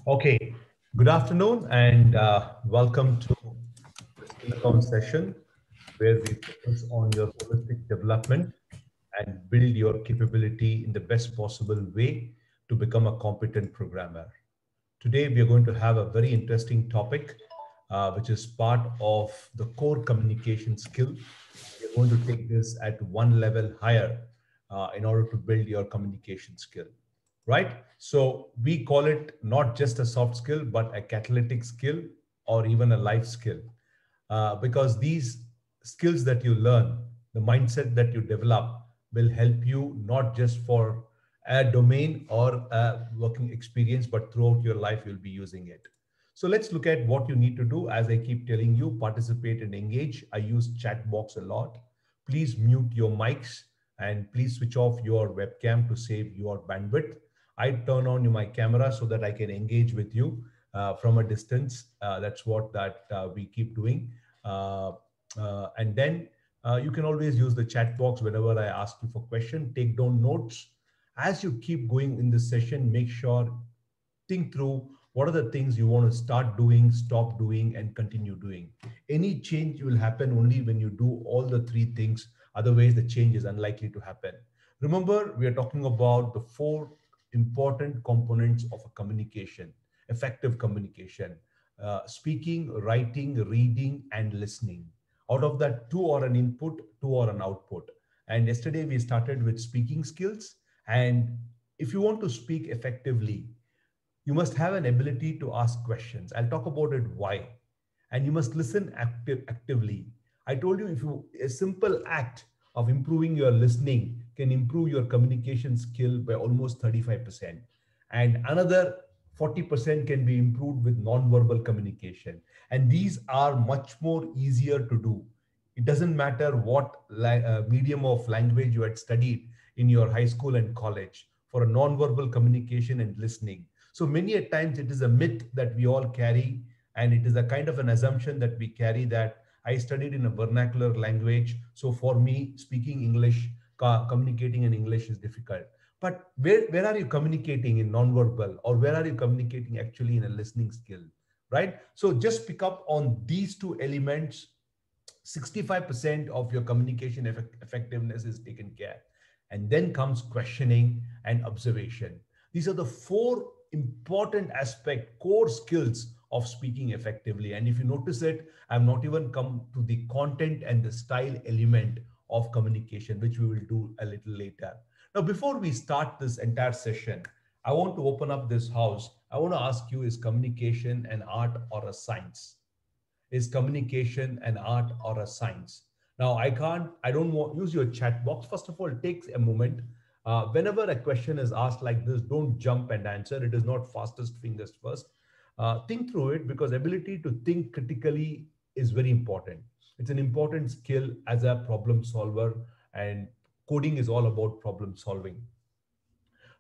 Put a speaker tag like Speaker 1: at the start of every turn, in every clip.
Speaker 1: Okay, good afternoon and welcome to the Skill Account session where we focus on your holistic development and build your capability in the best possible way to become a competent programmer. Today, we are going to have a very interesting topic, which is part of the core communication skill. We are going to take this at one level higher in order to build your communication skill, right? So we call it not just a soft skill, but a catalytic skill or even a life skill. Because these skills that you learn, the mindset that you develop will help you not just for a domain or a working experience, but throughout your life, you'll be using it. So let's look at what you need to do. As I keep telling you, participate and engage. I use chat box a lot. Please mute your mics and please switch off your webcam to save your bandwidth. I turn on my camera so that I can engage with you from a distance. That's what that we keep doing. Uh, and then you can always use the chat box whenever I ask you for question. Take down notes. As you keep going in this session, make sure think through what are the things you want to start doing, stop doing, and continue doing. Any change will happen only when you do all the three things. Otherwise, the change is unlikely to happen. Remember, we are talking about the four important components of a communication, effective communication: speaking, writing, reading, and listening. Out of that, two are an input, two are an output. And yesterday, we started with speaking skills. And if you want to speak effectively, you must have an ability to ask questions. I'll talk about it why. And you must listen actively. I told you if you a simple act of improving your listening can improve your communication skill by almost 35%. And another 40% can be improved with non-verbal communication. And these are much more easier to do. It doesn't matter what medium of language you had studied in your high school and college for a non-verbal communication and listening. So many a times it is a myth that we all carry, and it is a kind of an assumption that we carry that I studied in a vernacular language. So for me, speaking English, communicating in English is difficult. But where are you communicating in nonverbal, or where are you communicating actually in a listening skill, right? So just pick up on these two elements. 65% of your communication effectiveness is taken care. And then comes questioning and observation. These are the four important aspect, core skills of speaking effectively. And if you notice it, I've not even come to the content and the style element of communication, which we will do a little later. Now, before we start this entire session, I want to open up this house. I want to ask you, is communication an art or a science? Is communication an art or a science? Now, I don't want use your chat box. First of all, it takes a moment. Whenever a question is asked like this, don't jump and answer. It is not fastest fingers first. Think through it, because ability to think critically is very important. It's an important skill as a problem solver, and coding is all about problem solving.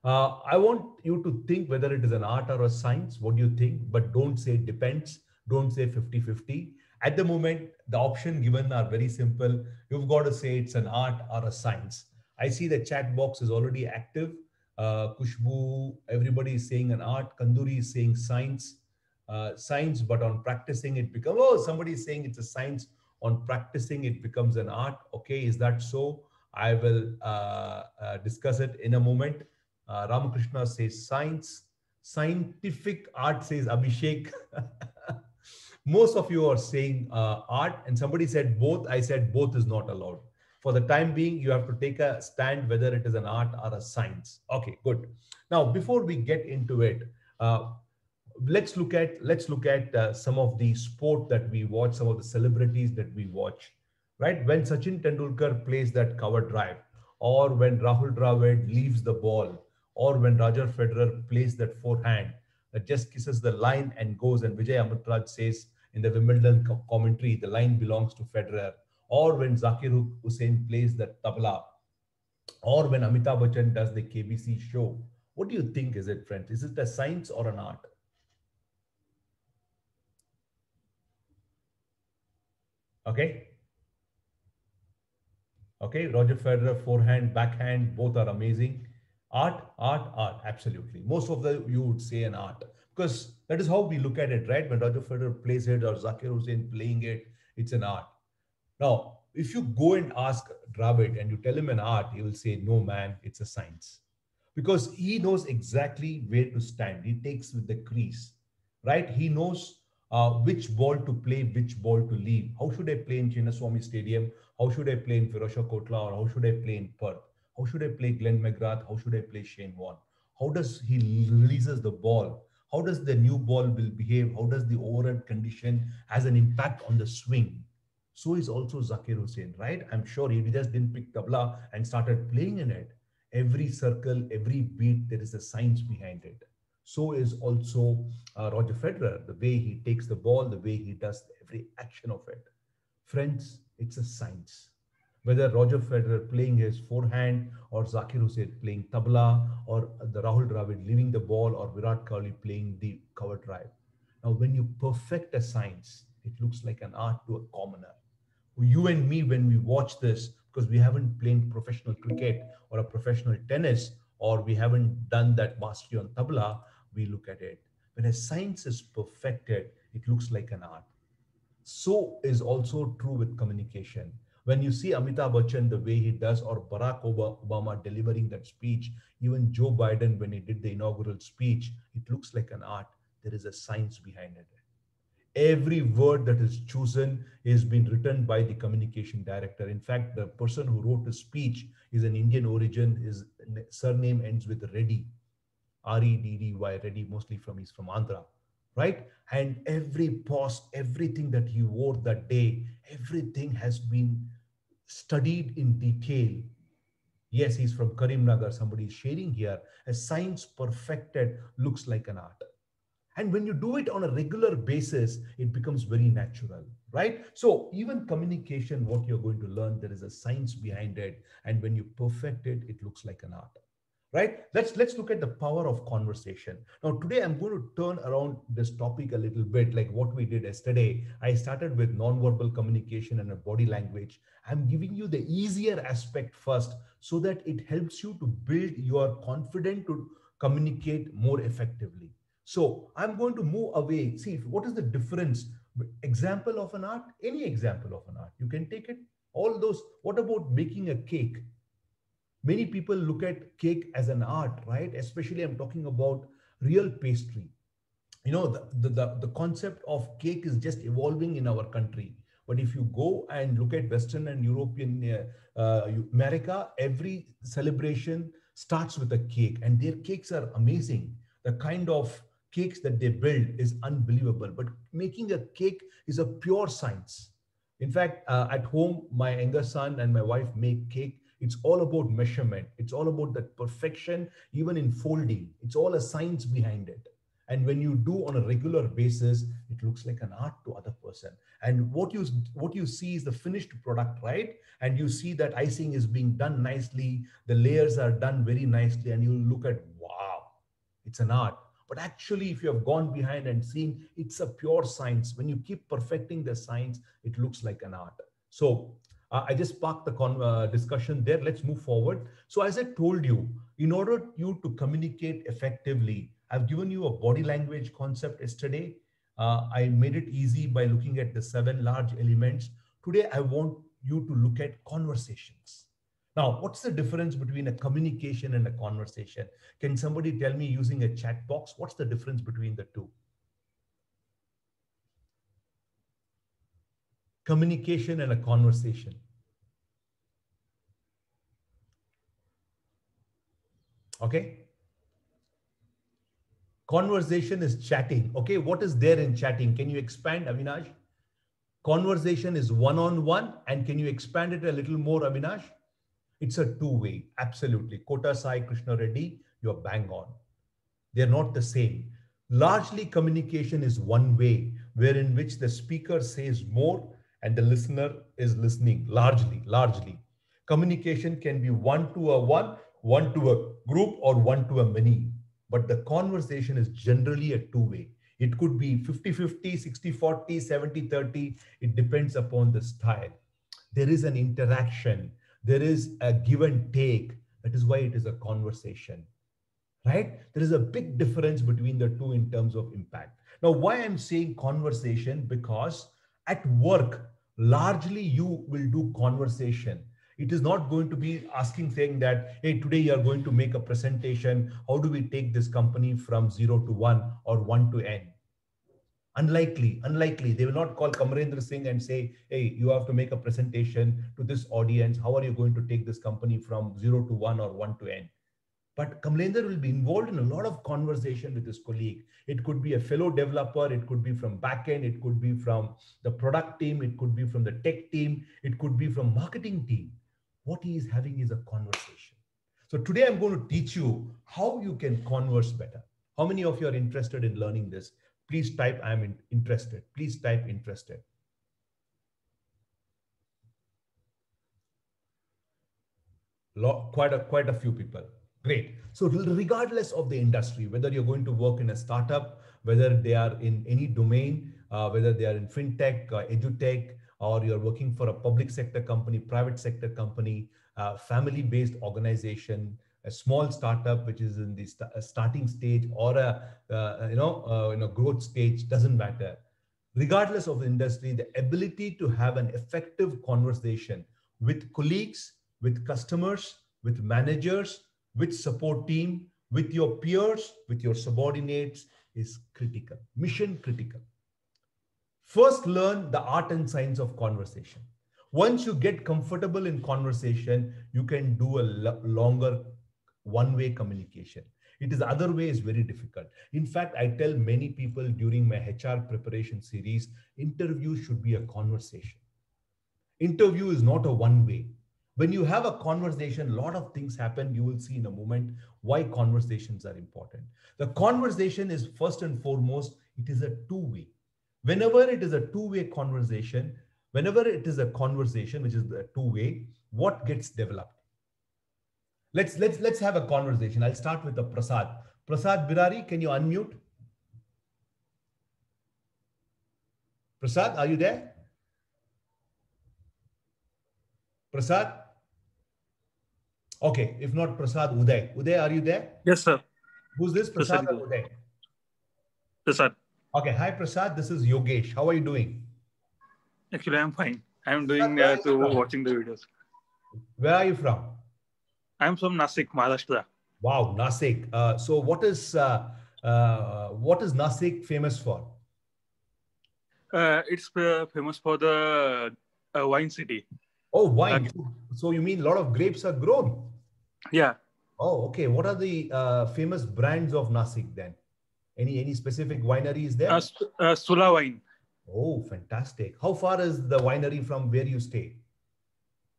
Speaker 1: I want you to think whether it is an art or a science. What do you think? But don't say depends. Don't say 50-50. At the moment, the option given are very simple. You've got to say it's an art or a science. I see the chat box is already active. Kushbu, everybody is saying an art. Kanduri is saying science. Science, but on practicing it becomes, oh, somebody is saying it's a science. On practicing it becomes an art. Okay, is that so? I will discuss it in a moment. Ramakrishna says science. Scientific art says Abhishek. Most of you are saying art, and somebody said both. I said both is not allowed. For the time being, you have to take a stand whether it is an art or a science. Okay, good. Now, before we get into it, uh, let's look at some of the sport that we watch, some of the celebrities that we watch, right? When Sachin Tendulkar plays that cover drive, or when Rahul Dravid leaves the ball, or when Roger Federer plays that forehand that just kisses the line and goes, and Vijay Amritraj says in the Wimbledon commentary, the line belongs to Federer, or when Zakir Hussain plays that tabla, or when Amitabh Bachchan does the KBC show. What do you think is it, friends? Is it a science or an art? Okay. Okay, Roger Federer, forehand, backhand, both are amazing. Art, art, art, absolutely. Most of the you would say an art, because that is how we look at it, right? When Roger Federer plays it or Zakir Hussain playing it, it's an art. Now, if you go and ask Dravid and you tell him an art, he will say, no, man, it's a science. Because he knows exactly where to stand. He takes with the crease, right? He knows which ball to play, which ball to leave. How should I play in Chinnaswamy Stadium? How should I play in Firozshah Kotla? Or how should I play in Perth? How should I play Glenn McGrath? How should I play Shane Warne? How does he releases the ball? How does the new ball will behave? How does the overhead condition has an impact on the swing? So is also Zakir Hussain, right? I'm sure he just didn't pick tabla and started playing in it. Every circle, every beat, there is a science behind it. So is also Roger Federer, the way he takes the ball, the way he does every action of it. Friends, it's a science. Whether Roger Federer playing his forehand or Zakir Hussain playing tabla or the Rahul Dravid leaving the ball or Virat Kohli playing the cover drive. Now, when you perfect a science, it looks like an art to a commoner. You and me, when we watch this, because we haven't played professional cricket or a professional tennis, or we haven't done that mastery on tabla, we look at it. When a science is perfected, it looks like an art. So is also true with communication. When you see Amitabh Bachchan the way he does, or Barack Obama delivering that speech, even Joe Biden when he did the inaugural speech, it looks like an art. There is a science behind it. Every word that is chosen is been written by the communication director. In fact, the person who wrote the speech is an Indian origin. His surname ends with Reddy, Reddy, Reddy, mostly he's from Andhra, right? And every pause, everything that he wore that day, everything has been studied in detail. Yes, he's from Karimnagar. Somebody is sharing here. A science perfected looks like an art. And when you do it on a regular basis, it becomes very natural, right? So even communication, what you're going to learn, there is a science behind it. And when you perfect it, it looks like an art, right? Let's look at the power of conversation. Now, today I'm going to turn around this topic a little bit like what we did yesterday. I started with nonverbal communication and a body language. I'm giving you the easier aspect first so that it helps you to build your confidence to communicate more effectively. So I'm going to move away. See, what is the difference? Example of an art, any example of an art. You can take it, all those. What about making a cake? Many people look at cake as an art, right? Especially I'm talking about real pastry. You know, the concept of cake is just evolving in our country. But if you go and look at Western and European America, every celebration starts with a cake, and their cakes are amazing. The kind of cakes that they build is unbelievable. But making a cake is a pure science. In fact, at home, my younger son and my wife make cake. It's all about measurement. It's all about that perfection, even in folding. It's all a science behind it. And when you do on a regular basis, it looks like an art to other person. And what you see is the finished product, right? And you see that icing is being done nicely. The layers are done very nicely, and you look at, wow, it's an art. But actually, if you have gone behind and seen, it's a pure science. When you keep perfecting the science, it looks like an art. So I just parked the discussion there. Let's move forward. So as I told you, in order you to communicate effectively, I've given you a body language concept yesterday. I made it easy by looking at the 7 large elements. Today, I want you to look at conversations. Now, what's the difference between a communication and a conversation? Can somebody tell me using a chat box, what's the difference between the two? Communication and a conversation. Okay. Conversation is chatting. Okay. What is there in chatting? Can you expand, Avinash? Conversation is one-on-one. And can you expand it a little more, Avinash? It's a two-way. Absolutely. Kota Sai Krishna Reddy, you're bang on. They're not the same. Largely, communication is one way, wherein which the speaker says more and the listener is listening. Largely. Communication can be one to a one to a group, or one to a many. But the conversation is generally a two-way. It could be 50-50, 60-40, 70-30. It depends upon the style. There is an interaction. There is a give and take. That is why it is a conversation. right? There is a big difference between the two in terms of impact. Now, why I'm saying conversation, because at work, largely you will do conversation. It is not going to be asking, saying that, hey, today you are going to make a presentation. How do we take this company from 0 to 1 or 1 to n? Unlikely. They will not call Kamarendra Singh and say, hey, you have to make a presentation to this audience. How are you going to take this company from 0 to 1 or 1 to n? But Kamlender will be involved in a lot of conversation with his colleague. It could be a fellow developer, it could be from backend, it could be from the product team, it could be from the tech team, it could be from marketing team. What he is having is a conversation. So today I'm going to teach you how you can converse better. How many of you are interested in learning this? Please type I'm interested. Please type interested. Quite a few people. Great. So regardless of the industry, whether you're going to work in a startup, whether they are in any domain, whether they are in fintech, edutech, or you're working for a public sector company, private sector company, family-based organization, a small startup which is in the starting stage, or a growth stage, doesn't matter. Regardless of the industry, the ability to have an effective conversation with colleagues, with customers, with managers, with support team, with your peers, with your subordinates is critical, mission critical. First, learn the art and science of conversation. Once you get comfortable in conversation, you can do a longer one-way communication. It is other way is very difficult. In fact, I tell many people during my HR preparation series, interview should be a conversation. Interview is not a one way. When you have a conversation, a lot of things happen. You will see in a moment why conversations are important. The conversation is first and foremost, it is a two-way. Whenever it is a two-way conversation, whenever it is a conversation which is a two-way, what gets developed? Let's have a conversation. I'll start with the Prasad. Prasad Birari, can you unmute? Prasad, are you there? Prasad? Okay, if not Prasad, Uday. Uday, are you there?
Speaker 2: Yes, sir.
Speaker 1: Who's this, Prasad or Uday?
Speaker 2: Prasad.
Speaker 1: Okay, hi Prasad, this is Yogesh. How are you doing?
Speaker 2: Actually, I'm fine. I'm doing watching the videos.
Speaker 1: Where are you from?
Speaker 2: I'm from Nasik, Maharashtra.
Speaker 1: Wow, Nasik. So what is Nasik famous for?
Speaker 2: It's famous for the wine city.
Speaker 1: Oh, wine. So you mean a lot of grapes are grown?
Speaker 2: Yeah.
Speaker 1: Oh, okay. What are the famous brands of Nasik then? Any specific wineries there?
Speaker 2: Sula wine.
Speaker 1: Oh, fantastic. How far is the winery from where you stay?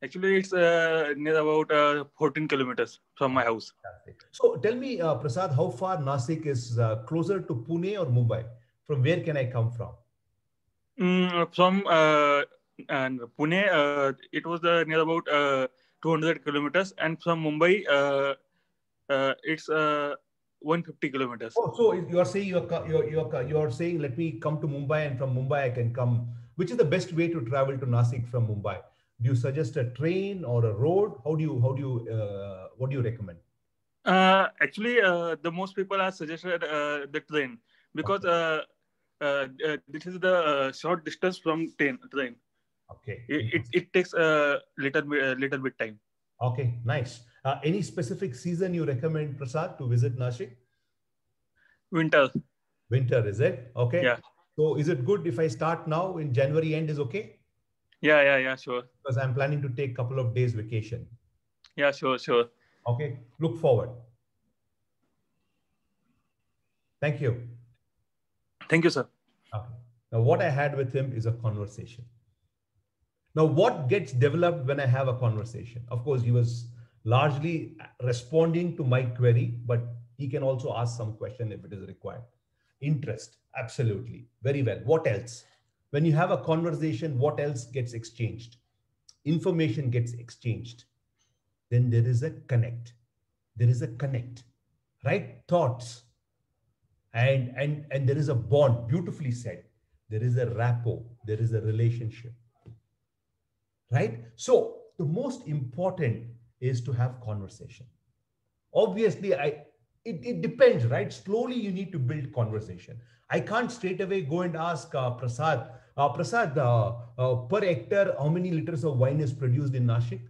Speaker 2: Actually, it's near about 14 kilometers from my house.
Speaker 1: Fantastic. So tell me, Prasad, how far Nasik is closer to Pune or Mumbai? From where can I come from?
Speaker 2: From Pune, it was near about 200 kilometers. And from Mumbai, it's 150 kilometers.
Speaker 1: Oh, so you are saying you're saying let me come to Mumbai, and from Mumbai I can come. Which is the best way to travel to Nasik from Mumbai? Do you suggest a train or a road? What do you recommend?
Speaker 2: Actually, the most people are suggested the train, because this is the short distance from train.
Speaker 1: Okay.
Speaker 2: It takes a little bit time.
Speaker 1: Okay, nice. Any specific season you recommend, Prasad, to visit Nashik?
Speaker 2: Winter.
Speaker 1: Winter, is it? Okay.
Speaker 2: Yeah.
Speaker 1: So is it good if I start now in January end is okay?
Speaker 2: Yeah, sure.
Speaker 1: Because I'm planning to take a couple of days vacation.
Speaker 2: Yeah, sure.
Speaker 1: Okay, look forward. Thank you.
Speaker 2: Thank you, sir.
Speaker 1: Okay. Now what I had with him is a conversation. Now what gets developed when I have a conversation? Of course, he was largely responding to my query, but he can also ask some question if it is required. Interest, absolutely. Very well. What else? When you have a conversation, what else gets exchanged? Information gets exchanged. Then there is a connect. There is a connect, right? Thoughts. And there is a bond, beautifully said. There is a rapport. There is a relationship, right? So the most important is to have conversation. Obviously, it depends, right? Slowly you need to build conversation. I can't straight away go and ask Prasad, Prasad, per hectare, how many liters of wine is produced in Nashik?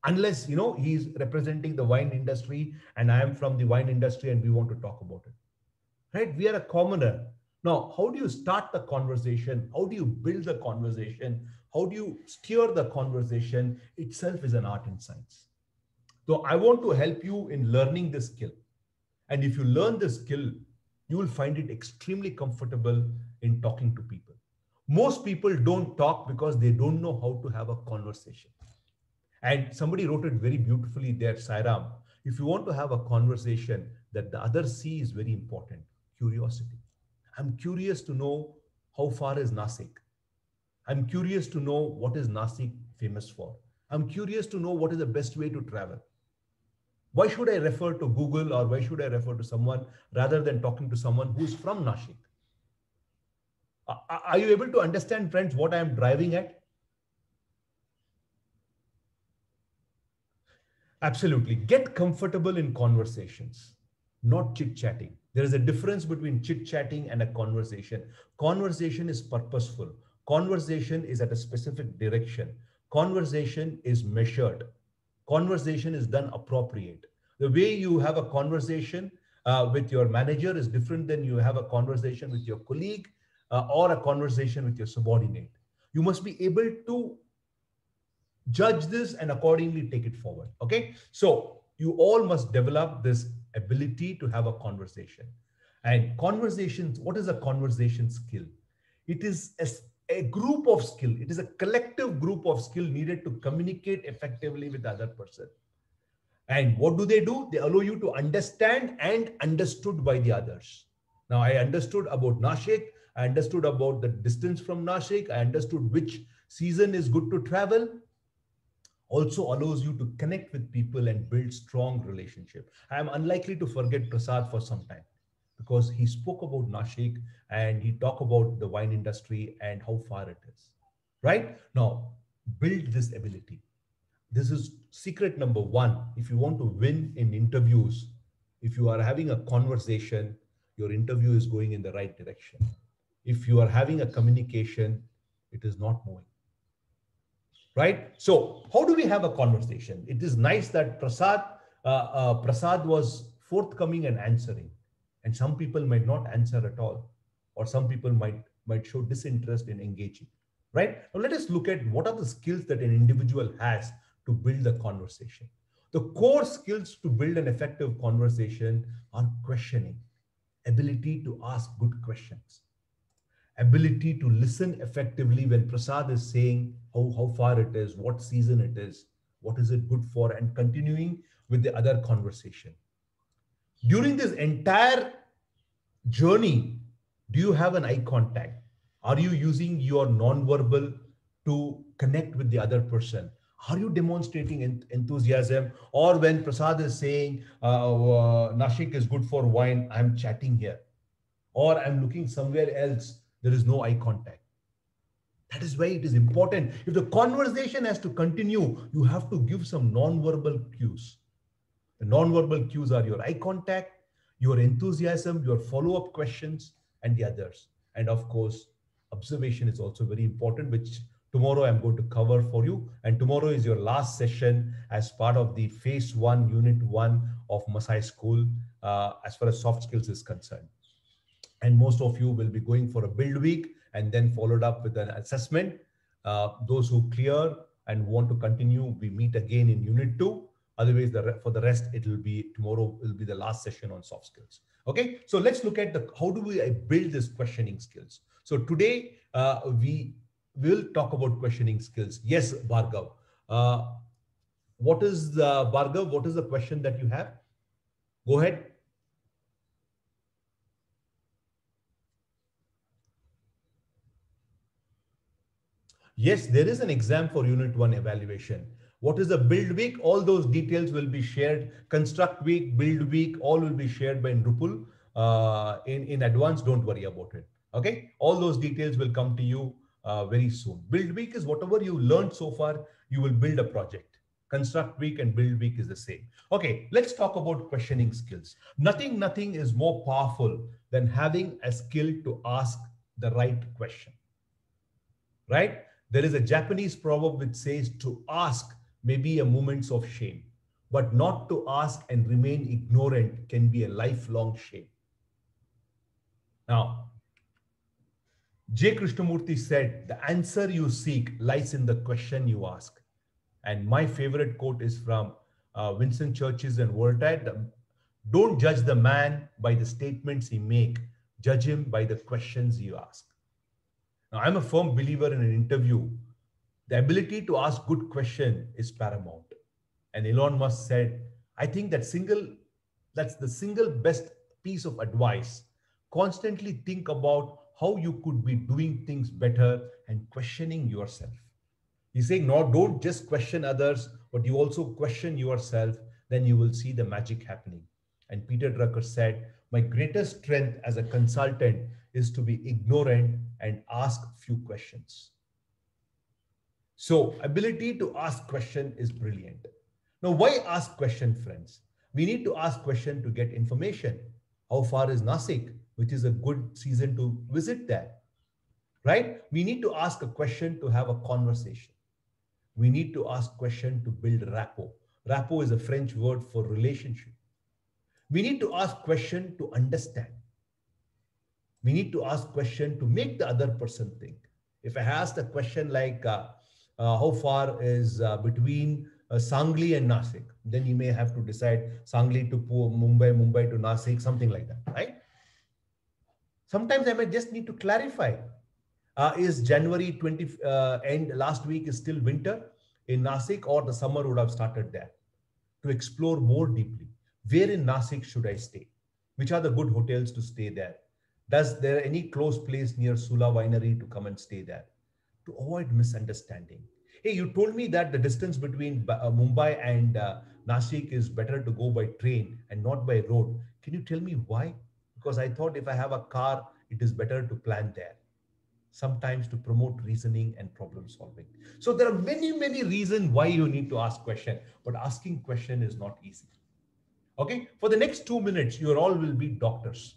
Speaker 1: Unless, he's representing the wine industry and I am from the wine industry and we want to talk about it, right? We are a commoner. Now, how do you start the conversation? How do you build the conversation? How do you steer the conversation? Itself is an art and science. So I want to help you in learning this skill. And if you learn this skill, you will find it extremely comfortable in talking to people. Most people don't talk because they don't know how to have a conversation. And somebody wrote it very beautifully there, Sairam. If you want to have a conversation that the other see is very important, curiosity. I'm curious to know how far is Nasik. I'm curious to know what is Nasik famous for. I'm curious to know what is the best way to travel. Why should I refer to Google or why should I refer to someone rather than talking to someone who's from Nashik? Are you able to understand, friends, what I am driving at? Absolutely. Get comfortable in conversations, not chit-chatting. There is a difference between chit-chatting and a conversation. Conversation is purposeful. Conversation is at a specific direction. Conversation is measured. Conversation is done appropriate. The way you have a conversation with your manager is different than you have a conversation with your colleague or a conversation with your subordinate. You must be able to judge this and accordingly take it forward. Okay. So you all must develop this ability to have a conversation. And conversations, what is a conversation skill? It is a group of skill. It is a collective group of skill needed to communicate effectively with the other person. And what do? They allow you to understand and understood by the others. Now, I understood about Nashik. I understood about the distance from Nashik. I understood which season is good to travel. Also allows you to connect with people and build strong relationship. I am unlikely to forget Prasad for some time because he spoke about Nashik and he talked about the wine industry and how far it is. Right? Now, build this ability. This is secret number one. If you want to win in interviews, if you are having a conversation, your interview is going in the right direction. If you are having a communication, it is not moving. Right? So how do we have a conversation? It is nice that Prasad was forthcoming and answering. And some people might not answer at all. Or some people might show disinterest in engaging. Right? Now let us look at what are the skills that an individual has to build a conversation. The core skills to build an effective conversation are questioning, ability to ask good questions, ability to listen effectively when Prasad is saying how far it is, what season it is, what is it good for, and continuing with the other conversation. During this entire journey, do you have an eye contact? Are you using your nonverbal to connect with the other person? Are you demonstrating enthusiasm? Or when Prasad is saying, Nashik is good for wine, I'm chatting here. Or I'm looking somewhere else, there is no eye contact. That is why it is important. If the conversation has to continue, you have to give some non-verbal cues. The non-verbal cues are your eye contact, your enthusiasm, your follow-up questions, and the others. And of course, observation is also very important, which tomorrow I'm going to cover for you. And tomorrow is your last session as part of the phase 1, unit 1 of Masai School, as far as soft skills is concerned. And most of you will be going for a build week and then followed up with an assessment. Those who clear and want to continue, we meet again in unit 2. Otherwise, for the rest, it will be tomorrow will be the last session on soft skills. Okay, so let's look at how do we build this questioning skills. So today we will talk about questioning skills. Yes, Bhargav. What is Bhargav? What is the question that you have? Go ahead. Yes, there is an exam for Unit 1 evaluation. What is the build week? All those details will be shared. Construct week, build week, all will be shared by Nrupul in advance. Don't worry about it. Okay, all those details will come to you very soon. Build week is whatever you learned so far, you will build a project. Construct weak and build weak is the same. Okay, let's talk about questioning skills. Nothing is more powerful than having a skill to ask the right question, right? There is a Japanese proverb which says to ask may be a moment of shame, but not to ask and remain ignorant can be a lifelong shame. Now, J. Krishnamurti said, the answer you seek lies in the question you ask. And my favorite quote is from Winston Churchill and Voltaire. Don't judge the man by the statements he make. Judge him by the questions you ask. Now, I'm a firm believer in an interview. The ability to ask good question is paramount. And Elon Musk said, I think that's the single best piece of advice. Constantly think about how you could be doing things better and questioning yourself. He's saying, no, don't just question others, but you also question yourself, then you will see the magic happening. And Peter Drucker said, my greatest strength as a consultant is to be ignorant and ask few questions. So ability to ask question is brilliant. Now, why ask question, friends? We need to ask question to get information. How far is Nasik, which is a good season to visit there, right? We need to ask a question to have a conversation. We need to ask question to build rapport. Rapport is a French word for relationship. We need to ask question to understand. We need to ask question to make the other person think. If I asked a question like, how far is between Sangli and Nasik, then you may have to decide Sangli to Mumbai, Mumbai to Nasik, something like that, right? Sometimes I might just need to clarify. Is January 20 end last week is still winter in Nasik, or the summer would have started there? To explore more deeply, where in Nasik should I stay? Which are the good hotels to stay there? Does there any close place near Sula Winery to come and stay there? To avoid misunderstanding. Hey, you told me that the distance between Mumbai and Nasik is better to go by train and not by road. Can you tell me why? Because I thought if I have a car, it is better to plan there. Sometimes to promote reasoning and problem solving. So there are many reasons why you need to ask question, but asking question is not easy. Okay, for the next 2 minutes, you all will be doctors.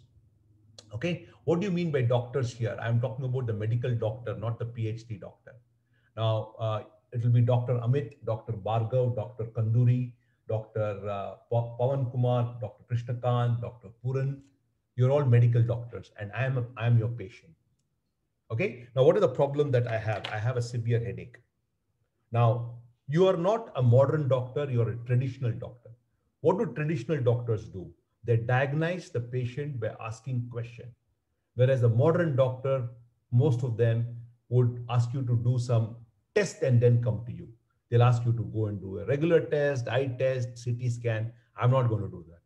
Speaker 1: Okay, what do you mean by doctors here? I'm talking about the medical doctor, not the PhD doctor. Now, it will be Dr. Amit, Dr. Bhargav, Dr. Kanduri, Dr. Pawan Kumar, Dr. Krishnakant, Dr. Puran. You're all medical doctors, and I am your patient. Okay, now what is the problem that I have? I have a severe headache. Now, you are not a modern doctor, you're a traditional doctor. What do traditional doctors do? They diagnose the patient by asking questions. Whereas a modern doctor, most of them would ask you to do some test and then come to you. They'll ask you to go and do a regular test, eye test, CT scan. I'm not going to do that.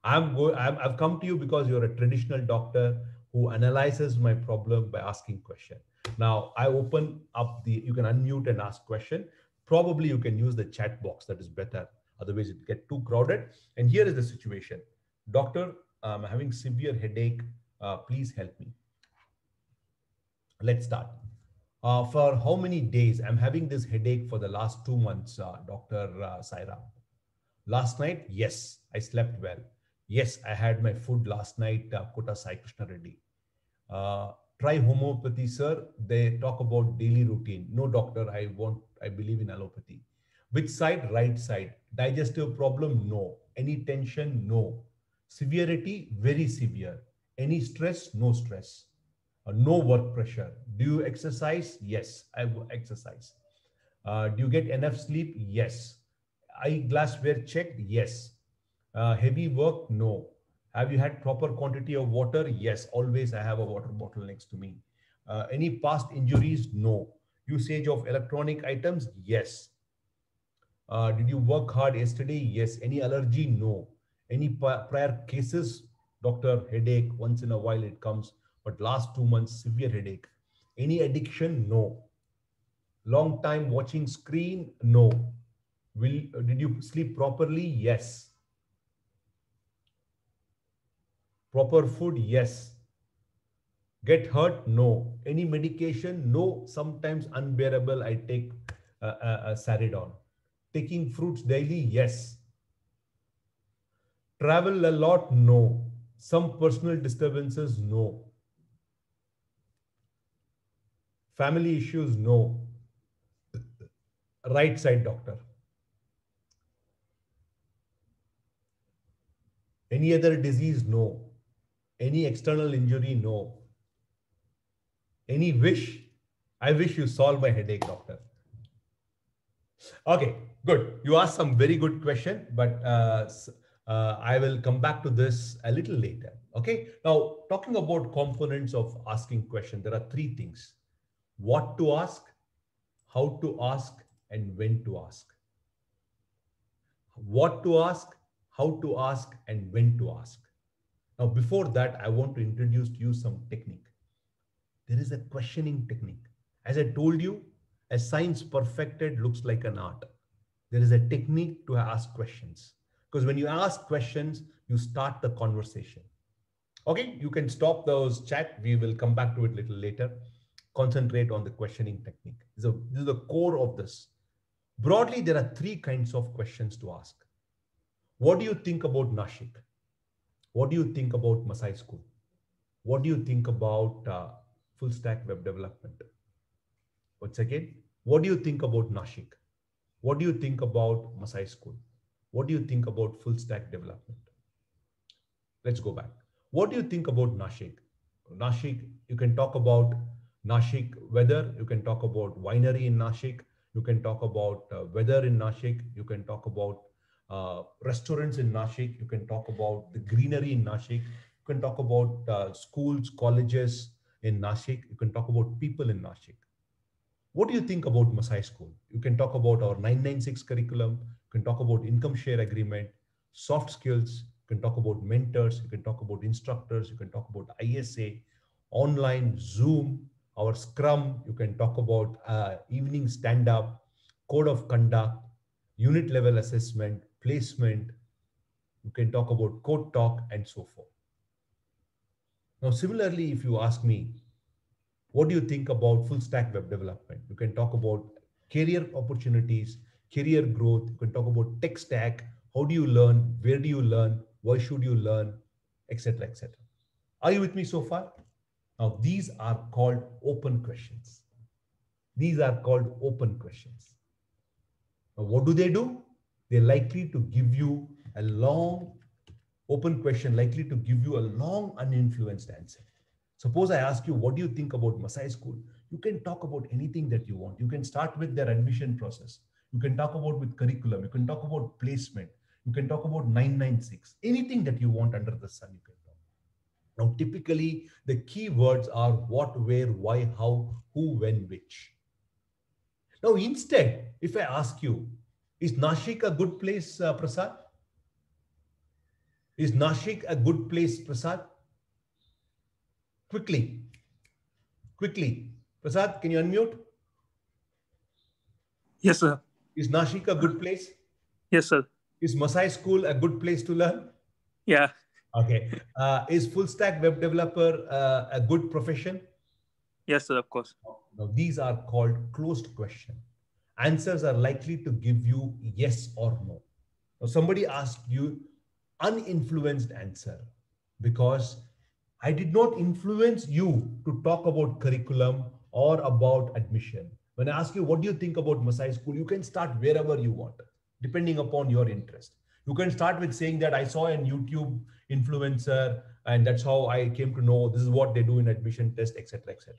Speaker 1: I've come to you because you're a traditional doctor who analyzes my problem by asking question. Now I open up you can unmute and ask question. Probably you can use the chat box, that is better. Otherwise it get too crowded. And here is the situation. Doctor, I'm having severe headache. Please help me. Let's start. For how many days? I'm having this headache for the last 2 months, Dr. Saira. Last night, yes, I slept well. Yes, I had my food last night, Kota Sai Krishna Reddy. Try homeopathy, sir. They talk about daily routine. No, doctor, I believe in allopathy. Which side? Right side. Digestive problem? No. Any tension? No. Severity? Very severe. Any stress? No stress. No work pressure. Do you exercise? Yes, I exercise. Do you get enough sleep? Yes. Eyeglassware checked? Yes. Heavy work? No. Have you had proper quantity of water? Yes. Always I have a water bottle next to me. Any past injuries? No. Usage of electronic items? Yes. Did you work hard yesterday? Yes. Any allergy? No. Any prior cases? Doctor, headache, once in a while it comes, but last 2 months, severe headache. Any addiction? No. Long time watching screen? No. Did you sleep properly? Yes. Proper food? Yes. Get hurt? No. Any medication? No. Sometimes unbearable, I take Saridon. Taking fruits daily? Yes. Travel a lot? No. Some personal disturbances? No. Family issues? No. Right side, doctor. Any other disease? No. Any external injury? No. Any wish? I wish you solve my headache, doctor. Okay, good. You asked some very good question, but I will come back to this a little later. Okay. Now, talking about components of asking question, there are three things: what to ask, how to ask, and when to ask. What to ask, how to ask, and when to ask. Now, before that, I want to introduce to you some technique. There is a questioning technique. As I told you, a science perfected looks like an art. There is a technique to ask questions. Because when you ask questions, you start the conversation. Okay, you can stop those chat. We will come back to it a little later. Concentrate on the questioning technique. This is the core of this. Broadly, there are three kinds of questions to ask. What do you think about Nashik? What do you think about Masai School? What do you think about full stack web development? Once again, what do you think about Nashik? What do you think about Masai School? What do you think about full stack development? Let's go back. What do you think about Nashik? Nashik, you can talk about Nashik weather. You can talk about winery in Nashik. You can talk about weather in Nashik. You can talk about restaurants in Nashik. You can talk about the greenery in Nashik. You can talk about schools, colleges in Nashik. You can talk about people in Nashik. What do you think about Masai School? You can talk about our 996 curriculum. You can talk about income share agreement, soft skills. You can talk about mentors. You can talk about instructors. You can talk about ISA, online, Zoom, our Scrum. You can talk about evening stand-up, code of conduct, unit level assessment, placement. You can talk about code talk and so forth. Now, similarly, if you ask me, what do you think about full stack web development? You can talk about career opportunities, career growth. You can talk about tech stack. How do you learn? Where do you learn? Why should you learn? Etc. etc. Are you with me so far? Now, these are called open questions. These are called open questions. Now, what do? They're likely to give you a long open question, likely to give you a long uninfluenced answer. Suppose I ask you, what do you think about Masai School? You can talk about anything that you want. You can start with their admission process. You can talk about with curriculum. You can talk about placement. You can talk about 996. Anything that you want under the sun, you can talk. Now, typically, the key words are what, where, why, how, who, when, which. Now, instead, if I ask you, is Nashik a good place, Prasad? Is Nashik a good place, Prasad? Quickly. Prasad, can you unmute?
Speaker 2: Yes, sir.
Speaker 1: Is Nashik a good place?
Speaker 2: Yes, sir.
Speaker 1: Is Masai School a good place to learn?
Speaker 2: Yeah.
Speaker 1: Okay. Is full stack web developer a good profession?
Speaker 2: Yes, sir, of course.
Speaker 1: Now, these are called closed question. Answers are likely to give you yes or no. Now, somebody asked you uninfluenced answer because I did not influence you to talk about curriculum or about admission. When I ask you, what do you think about Masai School? You can start wherever you want, depending upon your interest. You can start with saying that I saw a YouTube influencer and that's how I came to know this is what they do in admission test, etc., etc.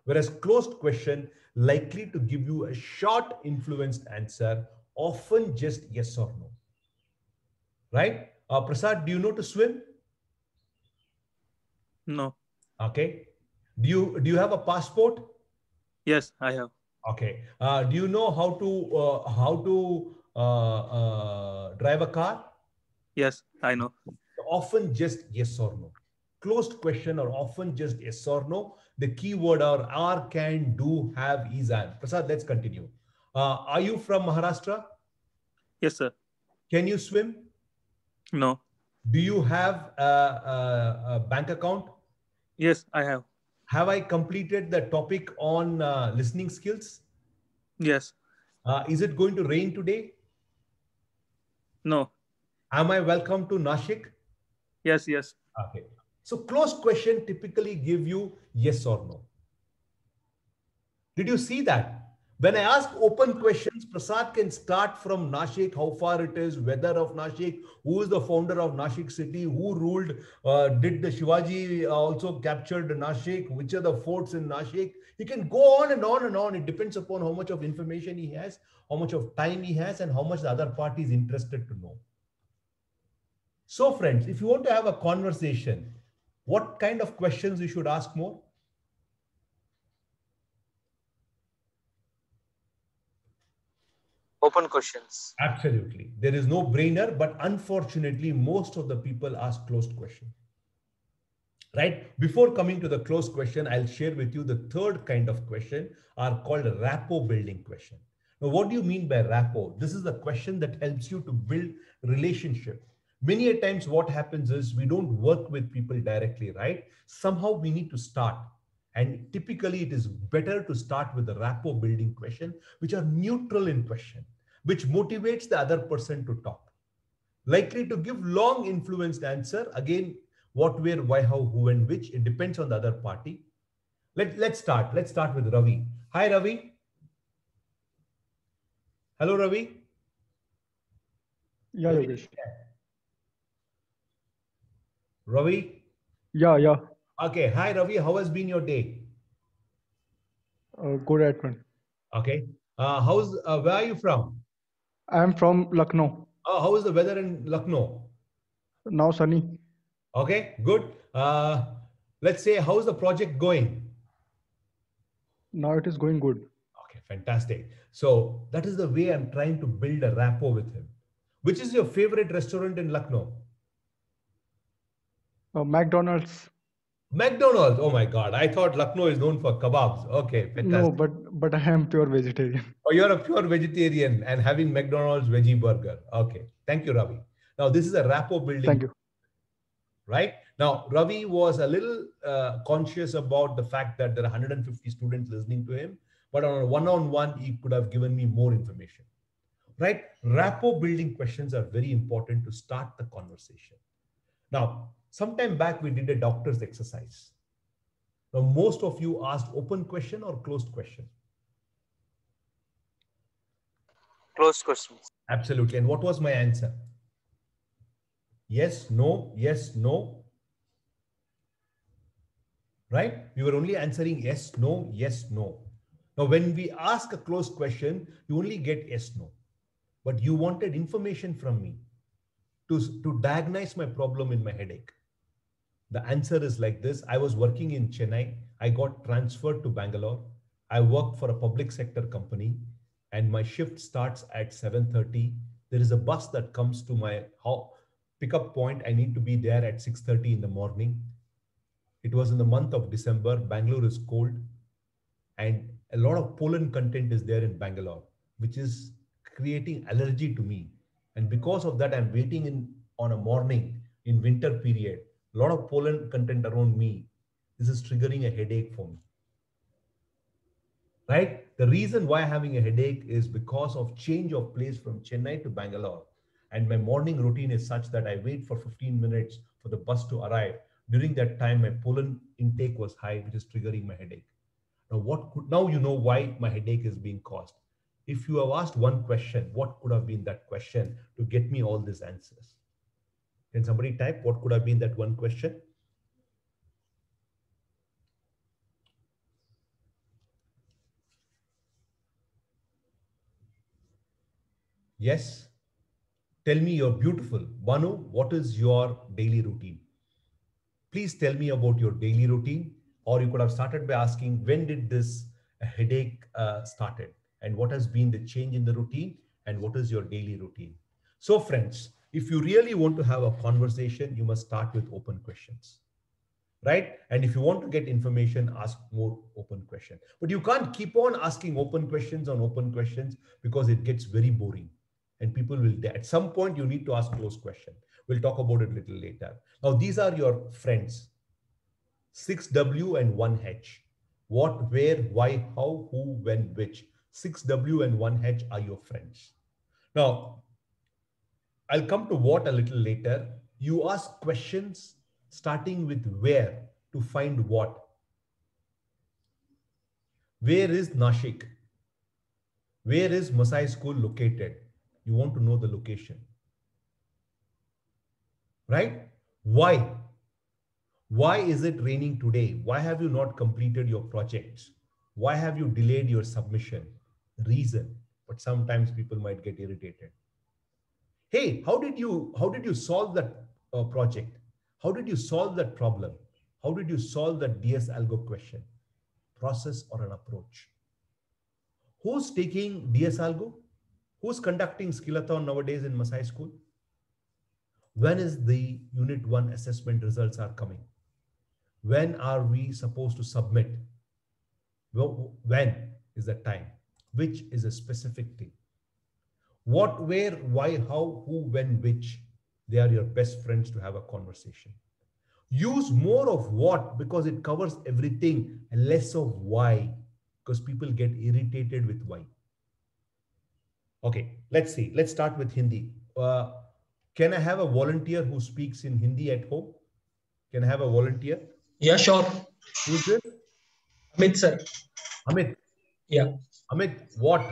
Speaker 1: Whereas closed question likely to give you a short influenced answer, often just yes or no. Right? Prasad, do you know to swim?
Speaker 2: No.
Speaker 1: Okay. Do you have a passport?
Speaker 2: Yes, I have.
Speaker 1: Okay. Do you know how to drive a car?
Speaker 2: Yes, I know.
Speaker 1: Often just yes or no. Closed question are often just yes or no. The keyword are, can, do, have, is, and. Prasad, let's continue. Are you from Maharashtra?
Speaker 2: Yes, sir.
Speaker 1: Can you swim?
Speaker 2: No.
Speaker 1: Do you have a bank account?
Speaker 2: Yes, I have.
Speaker 1: Have I completed the topic on listening skills?
Speaker 2: Yes.
Speaker 1: Is it going to rain today?
Speaker 2: No.
Speaker 1: Am I welcome to Nashik?
Speaker 2: Yes, yes.
Speaker 1: Okay. So closed question typically give you yes or no. Did you see that? When I ask open questions, Prasad can start from Nashik, how far it is, weather of Nashik, who is the founder of Nashik city, who ruled, did the Shivaji also captured Nashik, which are the forts in Nashik. He can go on and on and on. It depends upon how much of information he has, how much of time he has, and how much the other party is interested to know. So friends, if you want to have a conversation, what kind of questions you should ask more?
Speaker 3: Open questions.
Speaker 1: Absolutely. There is no brainer, but unfortunately, most of the people ask closed question. Right? Before coming to the closed question, I'll share with you the third kind of question are called rapport building question. Now, what do you mean by rapport? This is the question that helps you to build relationship. Many a times what happens is we don't work with people directly, right? Somehow we need to start. And typically it is better to start with the rapport building question, which are neutral in question, which motivates the other person to talk. Likely to give long influenced answer. Again, what, where, why, how, who, and which. It depends on the other party. Let's start. Let's start with Ravi. Hi, Ravi. Hello, Ravi.
Speaker 4: Yeah, Yogesh.
Speaker 1: Ravi.
Speaker 4: Yeah.
Speaker 1: Okay. Hi, Ravi. How has been your day?
Speaker 4: Good Edmund.
Speaker 1: Okay. Where are you from?
Speaker 4: I am from Lucknow.
Speaker 1: How is the weather in Lucknow?
Speaker 4: Now sunny.
Speaker 1: Okay, good. Let's say, how's the project going?
Speaker 4: Now it is going good.
Speaker 1: Okay, fantastic. So that is the way I'm trying to build a rapport with him. Which is your favorite restaurant in Lucknow?
Speaker 4: McDonald's.
Speaker 1: McDonald's. Oh my God. I thought Lucknow is known for kebabs. Okay, fantastic.
Speaker 4: No, but I am pure vegetarian.
Speaker 1: Oh, you're a pure vegetarian and having McDonald's veggie burger. Okay. Thank you, Ravi. Now, this is a rapport building.
Speaker 4: Thank you.
Speaker 1: Right? Now, Ravi was a little conscious about the fact that there are 150 students listening to him, but on a one-on-one, he could have given me more information. Right? Rapport building questions are very important to start the conversation. Now, sometime back, we did a doctor's exercise. Now, most of you asked open question or closed question?
Speaker 3: Closed questions.
Speaker 1: Absolutely. And what was my answer? Yes, no, yes, no. Right? We were only answering yes, no, yes, no. Now, when we ask a closed question, you only get yes, no. But you wanted information from me to diagnose my problem in my headache. The answer is like this. I was working in Chennai. I got transferred to Bangalore. I work for a public sector company and my shift starts at 7:30. There is a bus that comes to my pickup point. I need to be there at 6:30 in the morning. It was in the month of December. Bangalore is cold and a lot of pollen content is there in Bangalore, which is creating allergy to me. And because of that, I'm waiting on a morning in winter period. A lot of pollen content around me. This is triggering a headache for me. Right? The reason why I'm having a headache is because of change of place from Chennai to Bangalore. And my morning routine is such that I wait for 15 minutes for the bus to arrive. During that time, my pollen intake was high, which is triggering my headache. Now you know why my headache is being caused. If you have asked one question, what could have been that question to get me all these answers? Can somebody type what could have been that one question? Yes. Tell me you're beautiful. Banu, what is your daily routine? Please tell me about your daily routine. Or you could have started by asking, when did this headache started? And what has been the change in the routine? And what is your daily routine? So friends, if you really want to have a conversation, you must start with open questions. Right? And if you want to get information, ask more open questions. But you can't keep on asking open questions on open questions because it gets very boring. And people will, at some point, you need to ask close question. We'll talk about it a little later. Now, these are your friends. 6W and 1H. What, where, why, how, who, when, which. 6W and 1H are your friends. Now, I'll come to what a little later. You ask questions starting with where to find what. Where is Nashik? Where is Masai School located? You want to know the location. Right? Why? Why is it raining today? Why have you not completed your projects? Why have you delayed your submission? Reason. But sometimes people might get irritated. Hey, how did you solve that project? How did you solve that problem? How did you solve that DS Algo question? Process or an approach? Who's taking DS Algo? Who's conducting Skillathon nowadays in Masai School? When is the Unit 1 assessment results are coming? When are we supposed to submit? When is the time? Which is a specific thing. What, where, why, how, who, when, which. They are your best friends to have a conversation. Use more of what because it covers everything and less of why because people get irritated with why. Okay, let's see. Let's start with Hindi. Can I have a volunteer who speaks in Hindi at home? Can I have a volunteer?
Speaker 5: Yeah, sure.
Speaker 1: Who's this?
Speaker 5: Amit, sir.
Speaker 1: Amit.
Speaker 5: Yeah.
Speaker 1: Amit, what?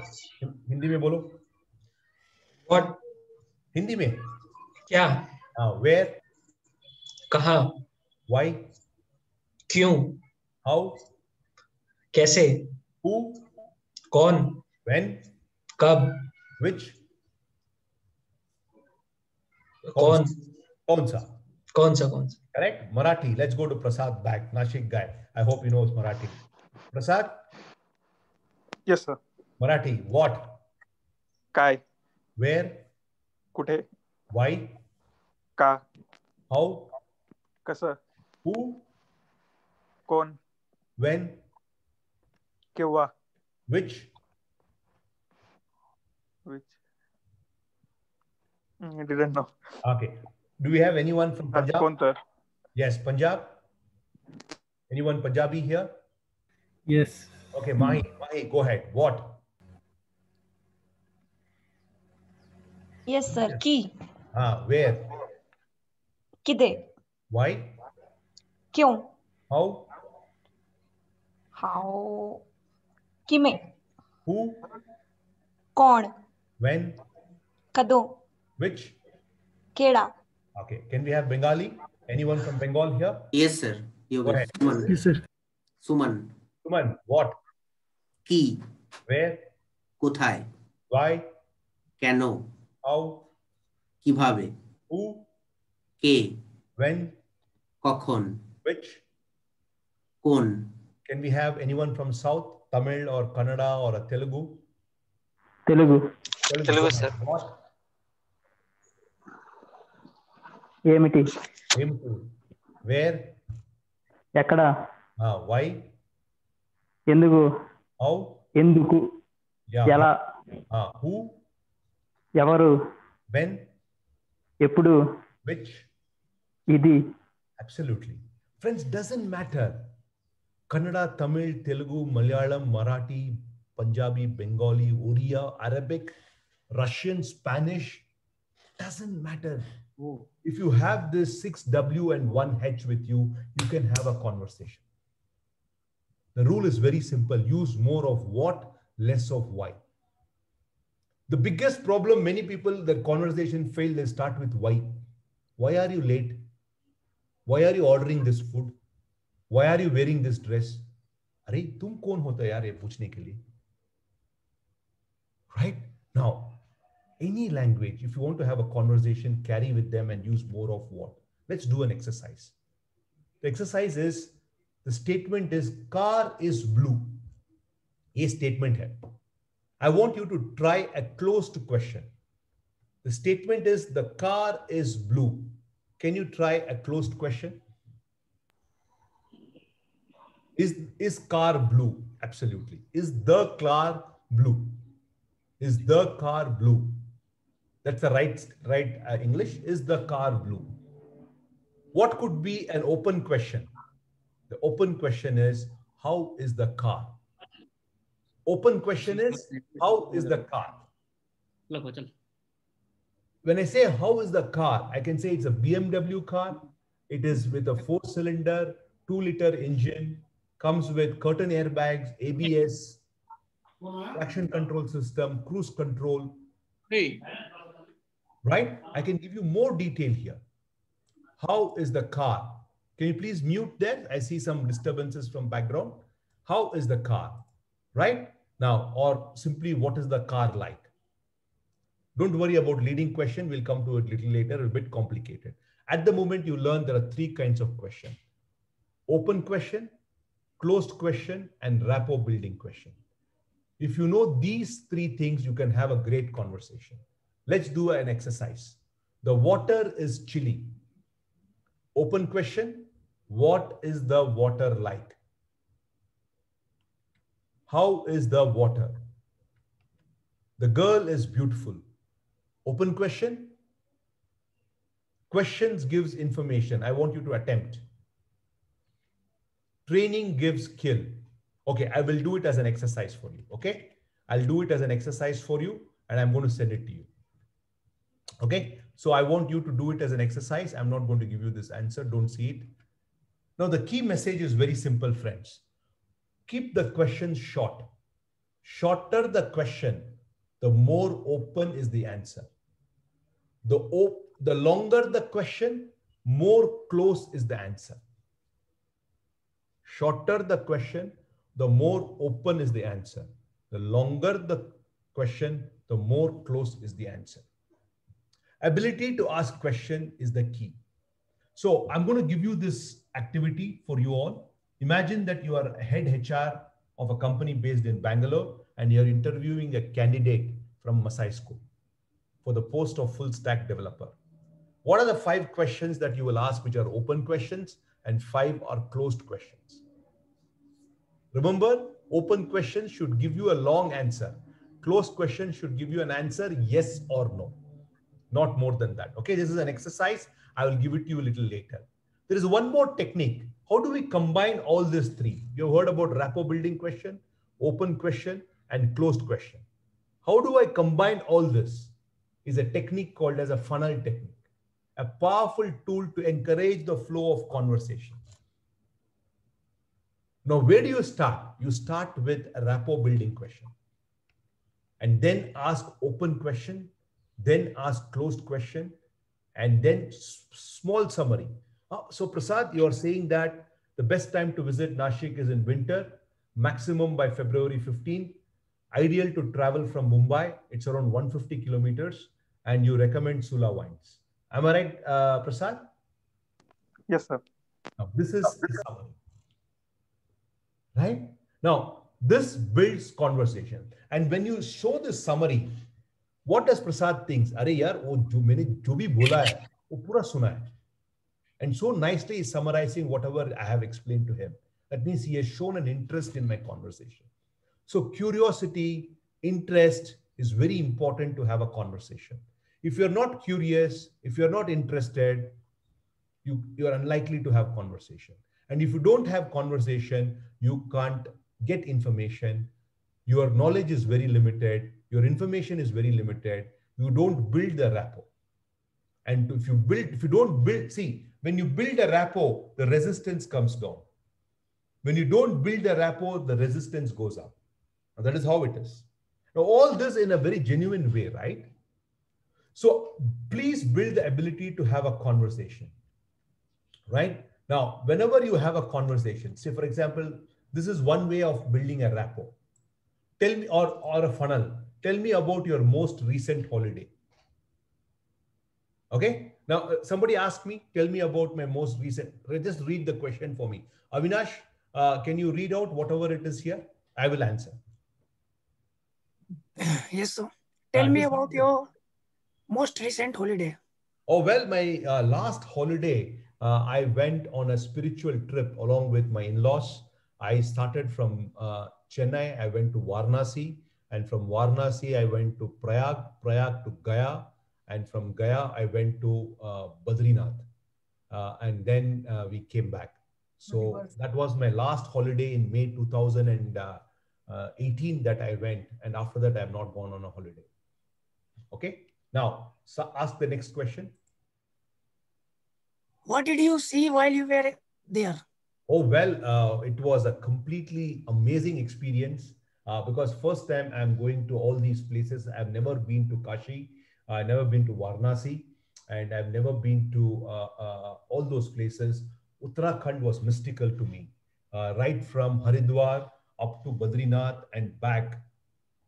Speaker 1: Hindi में बोलो.
Speaker 5: What?
Speaker 1: Hindi में.
Speaker 5: क्या?
Speaker 1: Where?
Speaker 5: कहाँ?
Speaker 1: Why?
Speaker 5: क्यों?
Speaker 1: How?
Speaker 5: कैसे?
Speaker 1: Who?
Speaker 5: कौन?
Speaker 1: When?
Speaker 5: कब?
Speaker 1: Which?
Speaker 5: कौन?
Speaker 1: कौन सा?
Speaker 5: कौन सा? कौन सा?
Speaker 1: Correct? Marathi. Let's go to Prasad back. Nashik guy. I hope he knows Marathi. Prasad?
Speaker 2: Yes, sir.
Speaker 1: Marathi. What?
Speaker 2: काय?
Speaker 1: Where?
Speaker 2: कुठे?
Speaker 1: Why?
Speaker 2: का?
Speaker 1: How?
Speaker 2: कसं?
Speaker 1: Who?
Speaker 2: कोण?
Speaker 1: When?
Speaker 2: केव्हा?
Speaker 1: Which?
Speaker 2: Which? I didn't know.
Speaker 1: Okay. Do we have anyone from Punjab?
Speaker 2: कोणतं?
Speaker 1: Yes, Punjab. Anyone Punjabi here?
Speaker 6: Yes.
Speaker 1: Okay, Mahi, go ahead. What?
Speaker 7: Yes, sir. Key.
Speaker 1: Where?
Speaker 7: किधे?
Speaker 1: Why?
Speaker 7: क्यों?
Speaker 1: How?
Speaker 7: How? किमें?
Speaker 1: Who?
Speaker 7: कौन?
Speaker 1: When?
Speaker 7: कदों?
Speaker 1: Which?
Speaker 7: केड़ा?
Speaker 1: Okay. Can we have Bengali? Anyone from Bengal here?
Speaker 8: Yes, sir. You
Speaker 1: Go ahead.
Speaker 8: Suman.
Speaker 6: Yes, sir.
Speaker 8: Suman.
Speaker 1: Suman, what?
Speaker 8: Ki.
Speaker 1: Where?
Speaker 8: কোথায়?
Speaker 1: Why?
Speaker 8: কেন?
Speaker 1: How?
Speaker 8: কিভাবে?
Speaker 1: Who?
Speaker 8: K?
Speaker 1: When?
Speaker 8: কখন?
Speaker 1: Which?
Speaker 8: কোন?
Speaker 1: Can we have anyone from South? Tamil or Kannada or a Telugu?
Speaker 6: Telugu.
Speaker 3: Telugu, sir.
Speaker 1: What?
Speaker 6: ఏమిటి?
Speaker 1: Where?
Speaker 6: ఎక్కడ?
Speaker 1: Why?
Speaker 6: ఎందుకు?
Speaker 1: How?
Speaker 6: ఎందుకు?
Speaker 1: Yeah.
Speaker 6: ఎలా?
Speaker 1: Who?
Speaker 6: ఎవరు?
Speaker 1: When?
Speaker 6: ఎప్పుడు?
Speaker 1: Which?
Speaker 6: ఇది.
Speaker 1: Absolutely. Friends, doesn't matter. Kannada, Tamil, Telugu, Malayalam, Marathi, Punjabi, Bengali, Oriya, Arabic, Russian, Spanish, doesn't matter. If you have this 6W and 1H with you, you can have a conversation. The rule is very simple. Use more of what, less of why. The biggest problem, many people, the conversation fail, they start with why. Why are you late? Why are you ordering this food? Why are you wearing this dress? अरे तुम कौन होता है यार ये पूछने के लिए? Right? Now, any language, if you want to have a conversation, carry with them and use more of what? Let's do an exercise. The exercise is, the statement is, car is blue. A statement hai. I want you to try a closed question. The statement is, the car is blue. Can you try a closed question? Is car blue? Absolutely. Is the car blue? Is the car blue? That's the right English. Is the car blue? What could be an open question? The open question is, how is the car? Open question is, how is the car? when I say how is the car, I can say it's a BMW car. It is with a 4-cylinder, 2-liter engine, comes with curtain airbags, ABS, traction control system, cruise control. Right? I can give you more detail here. How is the car? Can you please mute there? I see some disturbances from background. How is the car? Right? Now, or simply, what is the car like? Don't worry about leading question. We'll come to it a little later, a bit complicated. At the moment, you learn there are 3 kinds of question. Open question, closed question, and rapport building question. If you know these 3 things, you can have a great conversation. Let's do an exercise. The water is chilly. Open question, what is the water like? How is the water? The girl is beautiful. Open question. Questions gives information. I want you to attempt. Training gives skill. Okay, I will do it as an exercise for you. Okay, I'll do it as an exercise for you and I'm going to send it to you. Okay, so I want you to do it as an exercise. I'm not going to give you this answer. Don't see it. Now, the key message is very simple, friends. Keep the questions short. Shorter the question, the more open is the answer. The longer the question, more close is the answer. Shorter the question, the more open is the answer. The longer the question, the more close is the answer. Ability to ask question is the key. So I'm going to give you this activity for you all. Imagine that you are a head HR of a company based in Bangalore and you're interviewing a candidate from Masai School for the post of full stack developer. What are the 5 questions that you will ask which are open questions and 5 are closed questions? Remember, open questions should give you a long answer. Closed questions should give you an answer yes or no. Not more than that. Okay, this is an exercise. I will give it to you a little later. There is one more technique. How do we combine all these 3? You've heard about rapport building question, open question, and closed question. How do I combine all this? Is a technique called as a funnel technique. A powerful tool to encourage the flow of conversation. Now, where do you start? You start with a rapport building question. And then ask open question, then ask closed question, and then small summary. So Prasad, you are saying that the best time to visit Nashik is in winter, maximum by February 15, ideal to travel from Mumbai. It's around 150 kilometers, and you recommend Sula wines. Am I right, Prasad?
Speaker 2: Yes, sir.
Speaker 1: Now, this is the summary. Right? Now, this builds conversation. And when you show this summary, what does Prasad thinks? Arey yaar, wo jo maine jo bhi bola hai, wo pura suna hai. And so nicely is summarizing whatever I have explained to him. That means he has shown an interest in my conversation. So curiosity, interest is very important to have a conversation. If you're not curious, if you're not interested, you are unlikely to have conversation. And if you don't have conversation, you can't get information. Your knowledge is very limited. Your information is very limited. You don't build the rapport. And if you don't build, see, when you build a rapport, the resistance comes down. When you don't build a rapport, the resistance goes up. Now, that is how it is. Now, all this in a very genuine way, right? So please build the ability to have a conversation, right? Now, whenever you have a conversation, say, for example, this is one way of building a rapport. Tell me, or a funnel. Tell me about your most recent holiday. Okay. Now, somebody asked me, tell me about my most recent. Just read the question for me. Avinash, can you read out whatever it is here? I will answer.
Speaker 9: Yes, sir. Tell me about your most recent holiday.
Speaker 1: Oh, well, my last holiday, I went on a spiritual trip along with my in-laws. I started from Chennai. I went to Varanasi. And from Varanasi, I went to Prayag, Prayag to Gaya. And from Gaya, I went to Badrinath. And then we came back. So that was my last holiday in May 2018 that I went. And after that, I have not gone on a holiday. Okay. Now, so ask the next question.
Speaker 9: What did you see while you were there?
Speaker 1: Oh, well, it was a completely amazing experience because first time I'm going to all these places. I've never been to Kashi, I've never been to Varanasi, and I've never been to all those places. Uttarakhand was mystical to me, right from Haridwar up to Badrinath and back.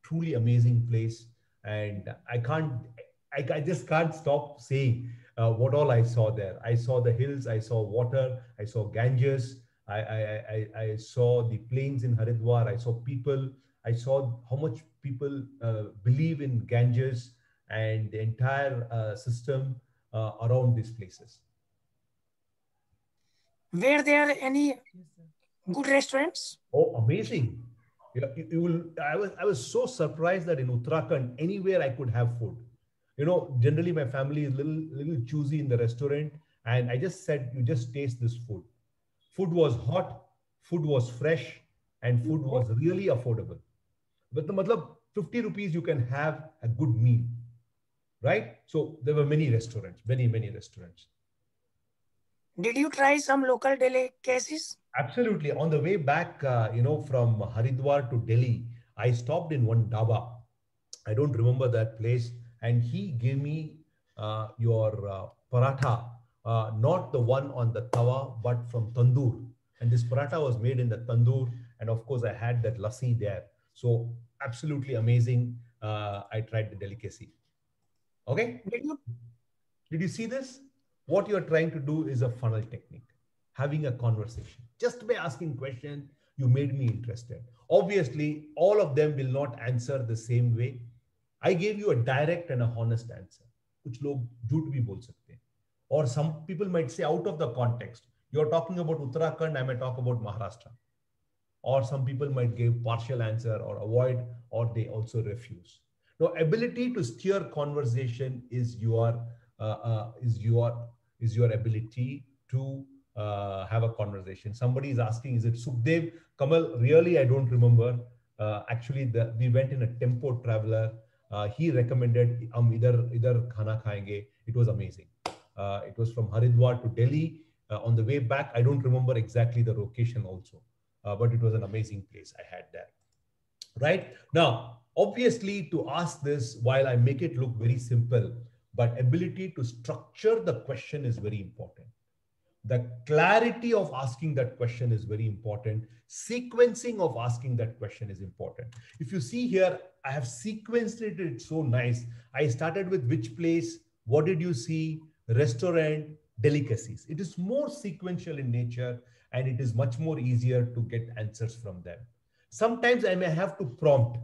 Speaker 1: Truly amazing place, and I just can't stop saying what all I saw there. I saw the hills, I saw water, I saw Ganges, I saw the plains in Haridwar, I saw people, I saw how much people believe in Ganges and the entire system around these places.
Speaker 9: Were there any good restaurants?
Speaker 1: Oh, amazing. You will, I was so surprised that in Uttarakhand, anywhere I could have food. You know, generally my family is little choosy in the restaurant. And I just said, you just taste this food. Food was hot, food was fresh, and food was really affordable. But the matlab, 50 rupees, you can have a good meal, right? So there were many restaurants, many restaurants.
Speaker 9: Did you try some local delicacies?
Speaker 1: Absolutely. On the way back, from Haridwar to Delhi, I stopped in one dhaba. I don't remember that place. And he gave me your paratha, not the one on the tawa, but from tandoor. And this paratha was made in the tandoor. And of course, I had that lassi there. So absolutely amazing. I tried the delicacy. Okay. Did you see this? What you're trying to do is a funnel technique, having a conversation. Just by asking questions, you made me interested. Obviously, all of them will not answer the same way. I gave you a direct and a honest answer. Kuch log jhoot bhi bol sakte hain. Or some people might say out of the context. You're talking about Uttarakhand, I might talk about Maharashtra. Or some people might give partial answer or avoid, or they also refuse. Now, ability to steer conversation is your ability to have a conversation. Somebody is asking, is it Sukhdev? Kamal, really, I don't remember. Actually, we went in a tempo traveler. He recommended idhar khana khayenge. It was amazing. It was from Haridwar to Delhi. On the way back, I don't remember exactly the location also, but it was an amazing place I had there. Right now, obviously, to ask this, while I make it look very simple, but ability to structure the question is very important. The clarity of asking that question is very important. Sequencing of asking that question is important. If you see here, I have sequenced it. It's so nice. I started with which place, what did you see, restaurant, delicacies. It is more sequential in nature, and it is much more easier to get answers from them. Sometimes I may have to prompt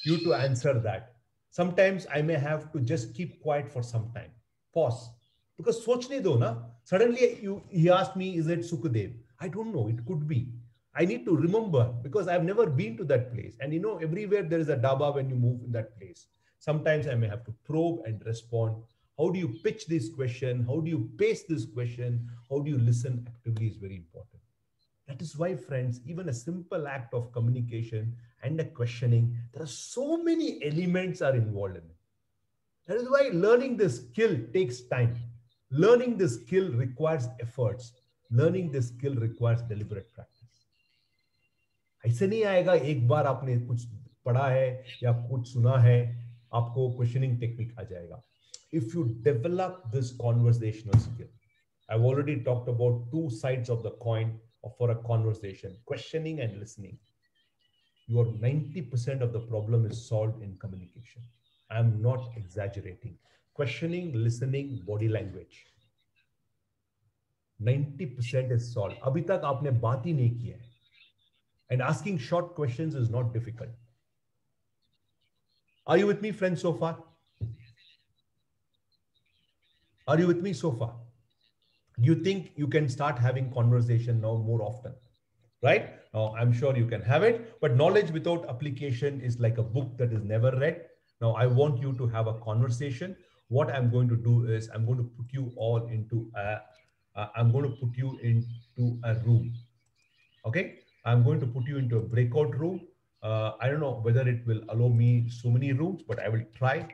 Speaker 1: you to answer that. Sometimes I may have to just keep quiet for some time. Pause. Because sochne do na. Suddenly he asked me, is it Sukhdev? I don't know. It could be. I need to remember because I've never been to that place. And you know, everywhere there is a dhaba when you move in that place. Sometimes I may have to probe and respond. How do you pitch this question? How do you pace this question? How do you listen actively is very important. That is why, friends, even a simple act of communication and a questioning, there are so many elements are involved in it. That is why learning this skill takes time. Learning this skill requires efforts. Learning this skill requires deliberate practice. ऐसे नहीं आएगा एक बार आपने कुछ पढ़ा है या कुछ सुना है आपको questioning technique आ जाएगा. If you develop this conversational skill, I've already talked about two sides of the coin for a conversation, questioning and listening. Your 90% of the problem is solved in communication. I'm not exaggerating. Questioning, listening, body language. 90% is solved. अभी तक आपने बात ही नहीं किया है. And asking short questions is not difficult. Are you with me, friends, so far? Are you with me so far? Do you think you can start having conversation now more often? Right? Now, I'm sure you can have it, but knowledge without application is like a book that is never read. Now, I want you to have a conversation. What I'm going to do is I'm going to put you all into a room. Okay? I'm going to put you into a breakout room. I don't know whether it will allow me so many rooms, but I will try.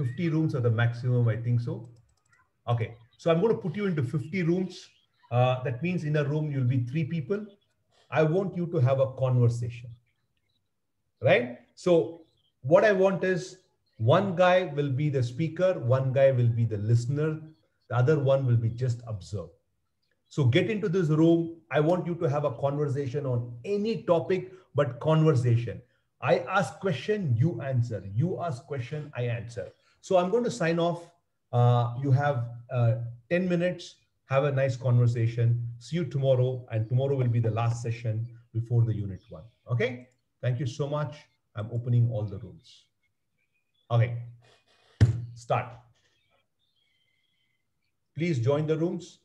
Speaker 1: 50 rooms are the maximum, I think so. Okay, so I'm going to put you into 50 rooms. That means in a room, you'll be 3 people. I want you to have a conversation, right? So what I want is one guy will be the speaker, one guy will be the listener, the other one will be just observe. So get into this room. I want you to have a conversation on any topic, but conversation. I ask question, you answer. You ask question, I answer. So I'm going to sign off. You have 10 minutes. Have a nice conversation. See you tomorrow. And tomorrow will be the last session before the unit 1. Okay. Thank you so much. I'm opening all the rooms. Okay. Start. Please join the rooms.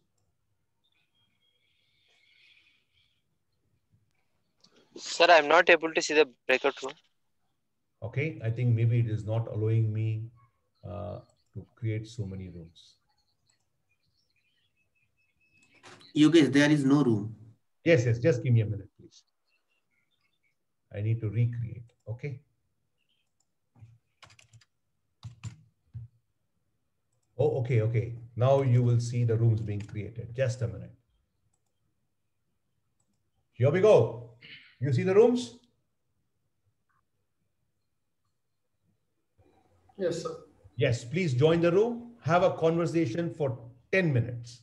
Speaker 3: Sir, I'm not able to see the breakout room.
Speaker 1: Okay, I think maybe it is not allowing me to create so many rooms.
Speaker 8: Yogesh, there is no room.
Speaker 1: Yes, yes, just give me a minute, please. I need to recreate, okay? Oh, okay, okay. Now you will see the rooms being created. Just a minute. Here we go. You see the rooms?
Speaker 5: Yes, sir.
Speaker 1: Yes, please join the room. Have a conversation for 10 minutes.